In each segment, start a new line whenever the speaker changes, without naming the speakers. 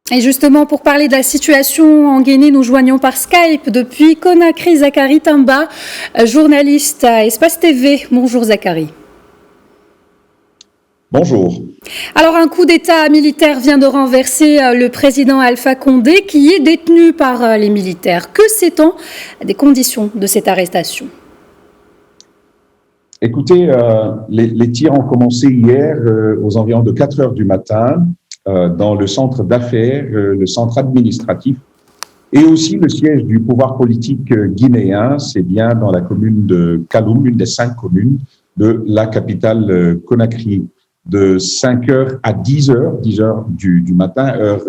Et justement, pour parler de la situation en Guinée, nous joignons par Skype depuis Conakry Zachary Tamba, journaliste à Espace TV. Bonjour Zachary.
Bonjour.
Alors, un coup d'État militaire vient de renverser le président Alpha Condé qui est détenu par les militaires. Que sait-on des conditions de cette arrestation ?
Écoutez, les tirs ont commencé hier aux environs de 4 heures du matin dans le centre d'affaires, le centre administratif et aussi le siège du pouvoir politique guinéen. C'est bien dans la commune de Kaloum, une des 5 communes de la capitale Conakry. De 5 heures à 10 heures du matin, heure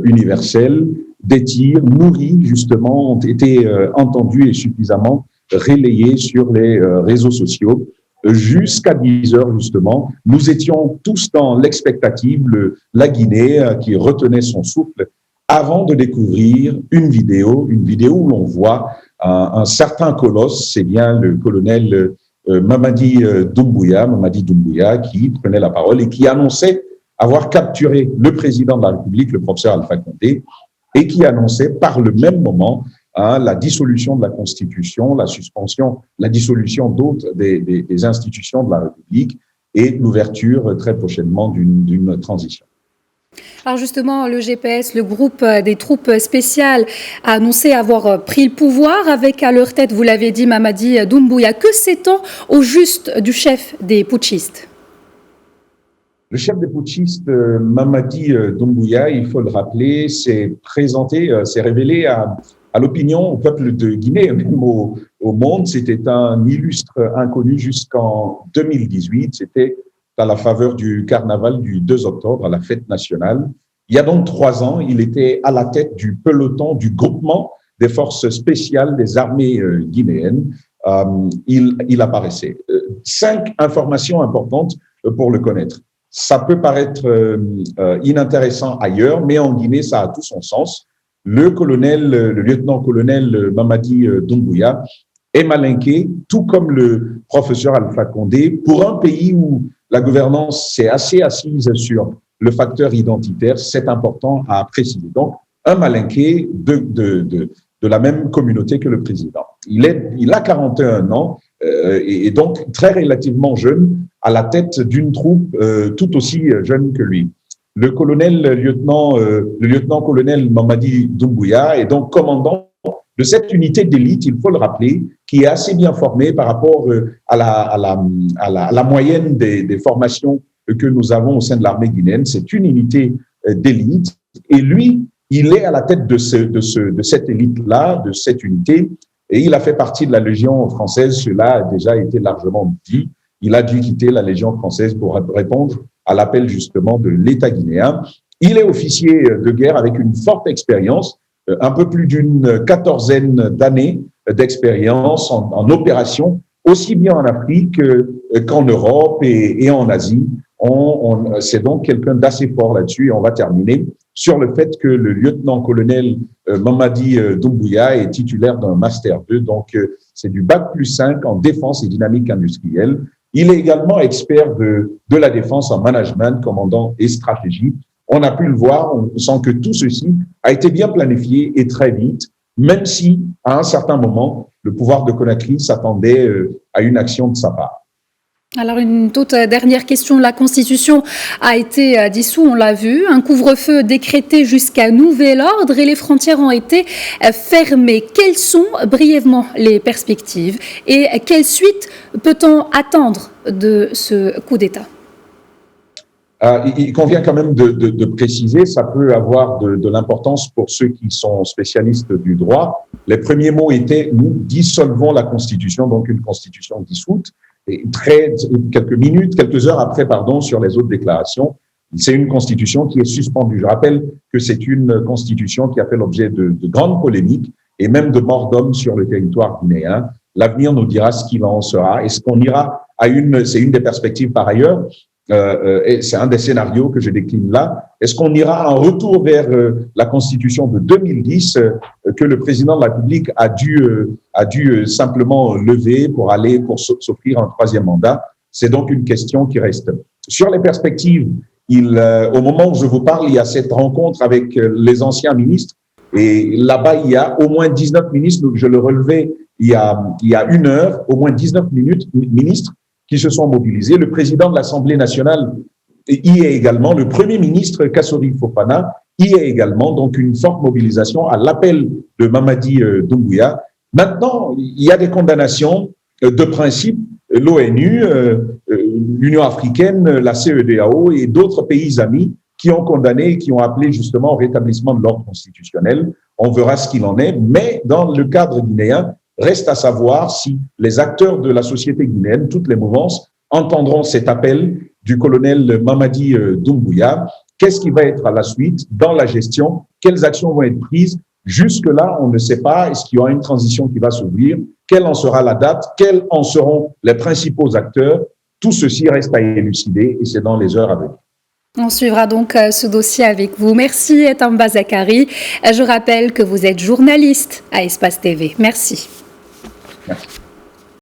universelle, des tirs nourris justement ont été entendus et suffisamment relayés sur les réseaux sociaux. Jusqu'à 10 heures justement, nous étions tous dans l'expectative, la Guinée qui retenait son souffle avant de découvrir une vidéo où l'on voit un certain colosse, c'est bien le colonel Mamadi Doumbouya qui prenait la parole et qui annonçait avoir capturé le président de la République, le professeur Alpha Condé, et qui annonçait par le même moment la dissolution de la Constitution, la dissolution d'autres des institutions de la République et l'ouverture très prochainement d'une transition.
Alors justement, le GPS, le groupe des troupes spéciales, a annoncé avoir pris le pouvoir avec à leur tête, vous l'avez dit, Mamadi Doumbouya. Que sait-on au juste du chef des putschistes ?
Le chef des putschistes, Mamadi Doumbouya, il faut le rappeler, s'est révélé à l'opinion, au peuple de Guinée, même au monde. C'était un illustre inconnu jusqu'en 2018. C'était à la faveur du carnaval du 2 octobre, à la fête nationale. Il y a donc 3 ans, il était à la tête du peloton, du groupement des forces spéciales des armées guinéennes. Il apparaissait. 5 informations importantes pour le connaître. Ça peut paraître inintéressant ailleurs, mais en Guinée, ça a tout son sens. Le lieutenant-colonel Mamadi Doumbouya est malinqué, tout comme le professeur Alpha Condé, pour un pays où la gouvernance s'est assez assise sur le facteur identitaire. C'est important à préciser. Donc, un malinqué de la même communauté que le président. Il a 41 ans et donc très relativement jeune, à la tête d'une troupe tout aussi jeune que lui. Le lieutenant-colonel Mamadi Doumbouya est donc commandant de cette unité d'élite, il faut le rappeler, qui est assez bien formée par rapport à la moyenne des formations que nous avons au sein de l'armée guinéenne. C'est une unité d'élite et lui, il est à la tête de cette élite-là, de cette unité, et il a fait partie de la Légion française. Cela a déjà été largement dit. Il a dû quitter la Légion française pour répondre à l'appel justement de l'État guinéen. Il est officier de guerre avec une forte expérience, un peu plus d'une 14aine d'années d'expérience en opération, aussi bien en Afrique qu'en Europe et en Asie. C'est donc quelqu'un d'assez fort là-dessus. Et on va terminer sur le fait que le lieutenant-colonel Mamadi Doumbouya est titulaire d'un Master 2, donc c'est du Bac+5 en défense et dynamique industrielle. Il est également expert de la défense en management, commandant et stratégie. On a pu le voir, on sent que tout ceci a été bien planifié et très vite, même si, à un certain moment, le pouvoir de Conakry s'attendait à une action de sa part.
Alors, une toute dernière question. La Constitution a été dissoute, on l'a vu. Un couvre-feu décrété jusqu'à nouvel ordre et les frontières ont été fermées. Quelles sont brièvement les perspectives et quelle suite peut-on attendre de ce coup d'État ?
Il convient quand même de préciser, ça peut avoir de l'importance pour ceux qui sont spécialistes du droit. Les premiers mots étaient « nous dissolvons la Constitution », donc une Constitution dissoute. Et quelques heures après, sur les autres déclarations, c'est une Constitution qui est suspendue. Je rappelle que c'est une Constitution qui a fait l'objet de grandes polémiques et même de morts d'hommes sur le territoire guinéen. L'avenir nous dira ce qu'il en sera. Est-ce qu'on ira c'est une des perspectives par ailleurs, et c'est un des scénarios que je décline là. Est-ce qu'on ira en retour vers la Constitution de 2010 que le président de la République a dû simplement lever pour s'offrir un 3e mandat? C'est donc une question qui reste. Sur les perspectives, Au moment où je vous parle, il y a cette rencontre avec les anciens ministres. Et là-bas, il y a au moins 19 ministres, je le relevais il y a 1 heure, au moins 19 ministres qui se sont mobilisés. Le président de l'Assemblée nationale y est également, le Premier ministre Kassori Fofana y est également, donc une forte mobilisation à l'appel de Mamadi Doumbouya. Maintenant, il y a des condamnations de principe. L'ONU, l'Union africaine, la CEDEAO et d'autres pays amis qui ont condamné et qui ont appelé justement au rétablissement de l'ordre constitutionnel. On verra ce qu'il en est, mais dans le cadre guinéen, reste à savoir si les acteurs de la société guinéenne, toutes les mouvances, entendront cet appel du colonel Mamadi Doumbouya. Qu'est-ce qui va être à la suite dans la gestion? Quelles actions vont être prises? Jusque-là, on ne sait pas. Est-ce qu'il y aura une transition qui va s'ouvrir? Quelle en sera la date? Quels en seront les principaux acteurs? Tout ceci reste à élucider et c'est dans les heures à venir.
On suivra donc ce dossier avec vous. Merci Tamba Zakari. Je rappelle que vous êtes journaliste à Espace TV. Merci.
Merci.